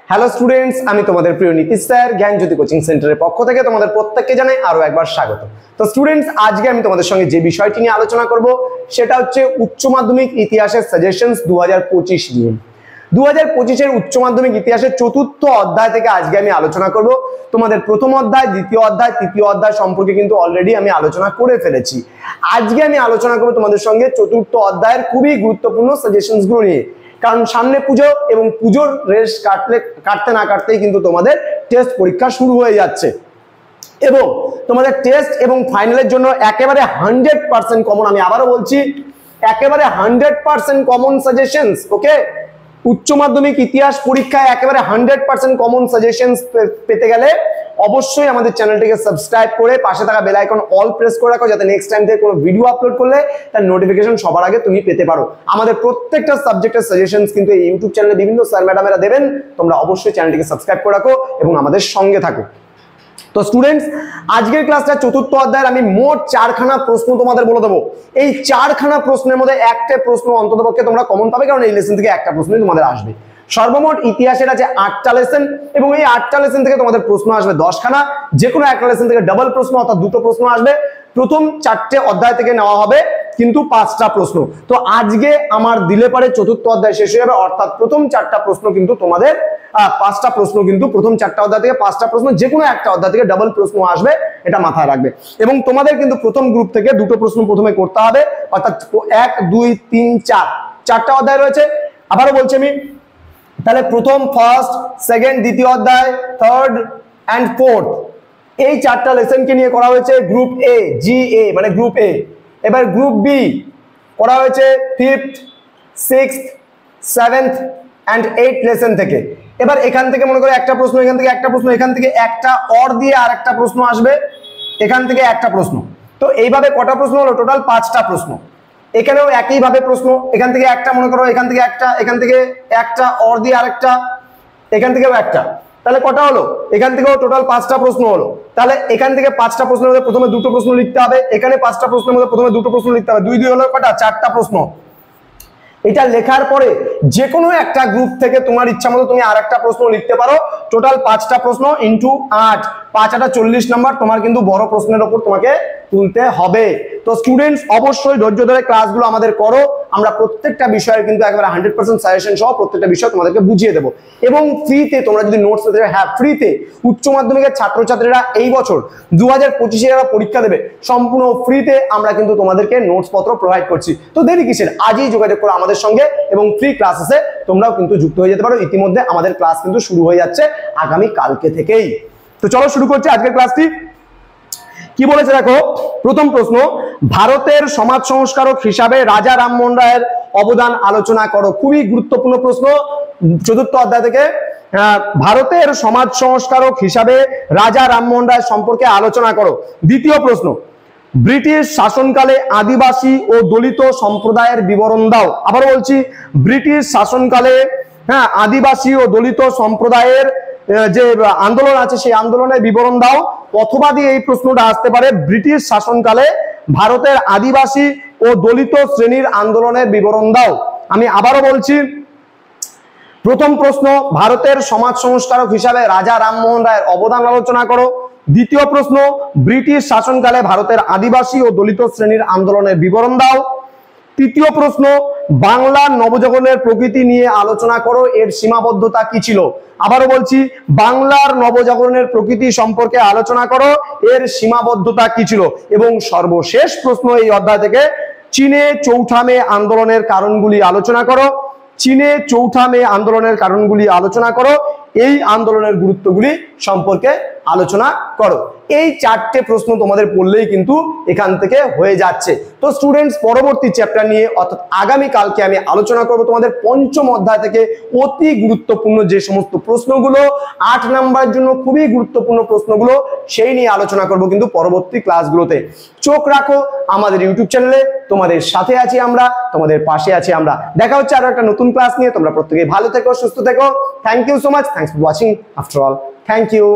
Hello students, আমি তোমাদের প্রিয় নীতিশ স্যার জ্ঞানজ্যোতি কোচিং সেন্টারের পক্ষ থেকে তোমাদের প্রত্যেককে জানাই আরো একবার স্বাগত। তো স্টুডেন্টস, আজকে আমি তোমাদের সঙ্গে যে বিষয়টি নিয়ে আলোচনা করব সেটা হচ্ছে উচ্চ মাধ্যমিক ইতিহাসের সাজেশনস 2025 নিয়ে। 2025 উচ্চ মাধ্যমিক ইতিহাসের চতুর্থ অধ্যায় থেকে আজকে আমি আলোচনা করব। তোমাদের প্রথম অধ্যায়, দ্বিতীয় অধ্যায়, তৃতীয় অধ্যায় সম্পর্কে কিন্তু অলরেডি আমি আলোচনা করে ফেলেছি। আজকে আমি আলোচনা করব তোমাদের সঙ্গে চতুর্থ অধ্যায়ের খুবই গুরুত্বপূর্ণ সাজেশনস গুলো নিয়ে, কারণ সামনে পুজো এবং পুজোর রেস কাটতে না কাটতেই কিন্তু তোমাদের টেস্ট পরীক্ষা শুরু হয়ে যাচ্ছে এবং তোমাদের টেস্ট এবং ফাইনালের জন্য একেবারে 100% কমন, আমি আবারও বলছি একেবারে 100% কমন সাজেশনস। ওকে, উচ্চ মাধ্যমিক ইতিহাস পরীক্ষায় একেবারে 100% কমন সাজেশনস পেতে গেলে অবশ্যই আমাদের চ্যানেলটিকে সাবস্ক্রাইব করে পাশে থাকা বেল আইকন অল প্রেস করে রাখো, যাতে নেক্সট টাইম থেকে কোনো ভিডিও আপলোড করলে তার নোটিফিকেশন সবার আগে তুমি পেতে পারো। আমাদের প্রত্যেকটা সাবজেক্টের সাজেশনস কিন্তু এই ইউটিউব চ্যানেলে বিভিন্ন স্যার ম্যাডামেরা দেবেন। তোমরা অবশ্যই চ্যানেলটিকে সাবস্ক্রাইব করে রাখো এবং আমাদের সঙ্গে থাকো। তো স্টুডেন্টস, আজকের ক্লাসটা চতুর্থ অধ্যায়ের আমি মোট 4খানা প্রশ্ন তোমাদের বলে দেবো। এই 4খানা প্রশ্নের মধ্যে একটা প্রশ্ন অন্ততপক্ষে তোমরা কমন পাবে, কারণ এই লেসন থেকে একটা প্রশ্নই তোমাদের আসবে। সর্বমোট ইতিহাসের আছে 8টা লেসন এবং এই 8টা লেসন থেকে তোমাদের প্রশ্ন আসবে 10খানা। যে কোনো একটা লেসন থেকে ডাবল প্রশ্ন অর্থাৎ দুটো প্রশ্ন আসবে। প্রথম 4টে অধ্যায় থেকে নেওয়া হবে কিন্তু 5টা প্রশ্ন। তো আজকে আমার দিলে পারে চতুর্থ অধ্যায় শেষ হয়ে যাবে, অর্থাৎ প্রথম 4টা প্রশ্ন কিন্তু তোমাদের 5টা প্রশ্ন কিন্তু প্রথম 4টা অধ্যায় থেকে 5টা প্রশ্ন, যে কোনো একটা অধ্যায় থেকে ডাবল প্রশ্ন আসবে, এটা মাথায় রাখবে। এবং তোমাদের কিন্তু প্রথম গ্রুপ থেকে দুটো প্রশ্ন প্রথমে করতে হবে, অর্থাৎ 1, 2, 3, 4 4টা অধ্যায় রয়েছে। আবারও বলছি আমি, তাহলে প্রথম, ফার্স্ট, সেকেন্ড, দ্বিতীয় অধ্যায়, থার্ড অ্যান্ড ফোর্থ, এই 4টা লেসনকে নিয়ে করা হয়েছে গ্রুপ এ, GA মানে গ্রুপ এ। এবার গ্রুপ বি করা হয়েছে 5th, 6th, 7th and 8th lesson থেকে। এবার এখান থেকে মনে করো একটা প্রশ্ন, এখান থেকে একটা প্রশ্ন, এখান থেকে একটা অর দিয়ে আর একটা প্রশ্ন আসবে, এখান থেকে একটা প্রশ্ন। তো এইভাবে কটা প্রশ্ন হলো? টোটাল 5টা প্রশ্ন। এখানেও একইভাবে প্রশ্ন, এখান থেকে একটা মনে করো, এখান থেকে একটা, এখান থেকে একটা অর দিয়ে আরেকটা, এখান থেকেও একটা। তাহলে কটা হলো? এখান থেকেও টোটাল 5টা প্রশ্ন হলো। তাহলে এখান থেকে 5টা প্রশ্নের মধ্যে প্রথমে দুটো প্রশ্ন লিখতে হবে, এখানে 5টা প্রশ্নের মধ্যে প্রথমে দুটো প্রশ্ন লিখতে হবে। 2 2 হলো কটা? 4টা প্রশ্ন। এটা লেখার পরে যে কোনো একটা গ্রুপ থেকে তোমার ইচ্ছা মতো তুমি আরেকটা প্রশ্ন লিখতে পারো। টোটাল 5টা প্রশ্ন ইনটু 8, 5 8 40 নাম্বার তোমার কিন্তু বড় প্রশ্নের উপর তোমাকে তুলতে হবে। তো স্টুডেন্টস, অবশ্যই ধৈর্য ধরে ক্লাসগুলো আমাদের করো। আমরা প্রত্যেকটা বিষয়ের কিন্তু একেবারে 100% সাজেশন সহ প্রত্যেকটা বিষয় তোমাদেরকে বুঝিয়ে দেবো এবং ফ্রিতে। তোমরা যদি নোটস পেতে চাও, হ্যাঁ ফ্রিতে উচ্চ মাধ্যমিকের ছাত্রছাত্রীরা এই বছর 2025 যারা পরীক্ষা দেবে সম্পূর্ণ ফ্রিতে আমরা কিন্তু তোমাদেরকে নোটস পত্র প্রোভাইড করছি। তো দেরি কিসের? আজই যোগাযোগ করো আমাদের সঙ্গে এবং ফ্রি ক্লাসেসে তোমরাও কিন্তু যুক্ত হয়ে যেতে পারো। ইতিমধ্যে আমাদের ক্লাস কিন্তু শুরু হয়ে যাচ্ছে আগামী কালকে থেকেই। তো চলো শুরু করছি আজকের ক্লাসটি। কি বলেছে দেখো, প্রথম প্রশ্ন, ভারতের সমাজ সংস্কারক হিসাবে রাজা রামমোহন রায়ের অবদান আলোচনা করো। খুবই গুরুত্বপূর্ণ প্রশ্ন চতুর্থ অধ্যায় থেকে। ভারতের সমাজ সংস্কারক হিসাবে রাজা রামমোহন রায় সম্পর্কে আলোচনা করো। দ্বিতীয় প্রশ্ন, ব্রিটিশ শাসনকালে আদিবাসী ও দলিত সম্প্রদায়ের বিবরণ দাও। আবার বলছি, ব্রিটিশ শাসনকালে আদিবাসী ও দলিত সম্প্রদায়ের যে আন্দোলন আছে সেই আন্দোলনের বিবরণ দাও। অথবা দিয়ে এই প্রশ্নটা আসতে পারে, ব্রিটিশ শাসনকালে ভারতের আদিবাসী ও দলিত শ্রেণীর আন্দোলনের বিবরণ দাও। আমি আবারও বলছি, প্রথম প্রশ্ন, ভারতের সমাজ সংস্কারক হিসাবে রাজা রামমোহন রায়ের অবদান আলোচনা করো। দ্বিতীয় প্রশ্ন, ব্রিটিশ শাসনকালে ভারতের আদিবাসী ও দলিত শ্রেণীর আন্দোলনের বিবরণ দাও। তৃতীয় প্রশ্ন, বাংলার নবজাগরণের প্রকৃতি নিয়ে আলোচনা করো, এর সীমাবদ্ধতা কি ছিল। আবারও বলছি, বাংলার নবজাগরণের প্রকৃতি সম্পর্কে আলোচনা করো, এর সীমাবদ্ধতা কি ছিল। এবং সর্বশেষ প্রশ্ন এই অধ্যায় থেকে, চীনে চৌঠা মে আন্দোলনের কারণগুলি আলোচনা করো। চীনে চৌঠা মে আন্দোলনের কারণগুলি আলোচনা করো, এই আন্দোলনের গুরুত্বগুলি সম্পর্কে আলোচনা করো। এই 4টে প্রশ্ন তোমাদের পড়লেই কিন্তু এখান থেকে হয়ে যাচ্ছে। তো স্টুডেন্টস, পরবর্তী চ্যাপ্টার নিয়ে অর্থাৎ আগামী কালকে আমি আলোচনা করব তোমাদের পঞ্চম অধ্যায় থেকে অতি গুরুত্বপূর্ণ যে সমস্ত প্রশ্নগুলো 8 নাম্বারের জন্য খুবই গুরুত্বপূর্ণ প্রশ্নগুলো, সেই নিয়ে আলোচনা করব কিন্তু পরবর্তী ক্লাসগুলোতে। চোখ রাখো আমাদের ইউটিউব চ্যানেলে, তোমাদের সাথে আছি আমরা, তোমাদের পাশে আছি আমরা। দেখা হচ্ছে আরো একটা নতুন ক্লাস নিয়ে। তোমরা প্রত্যেকেই ভালো থেকো, সুস্থ থেকো। Thank you so much. Thanks for watching after all. Thank you.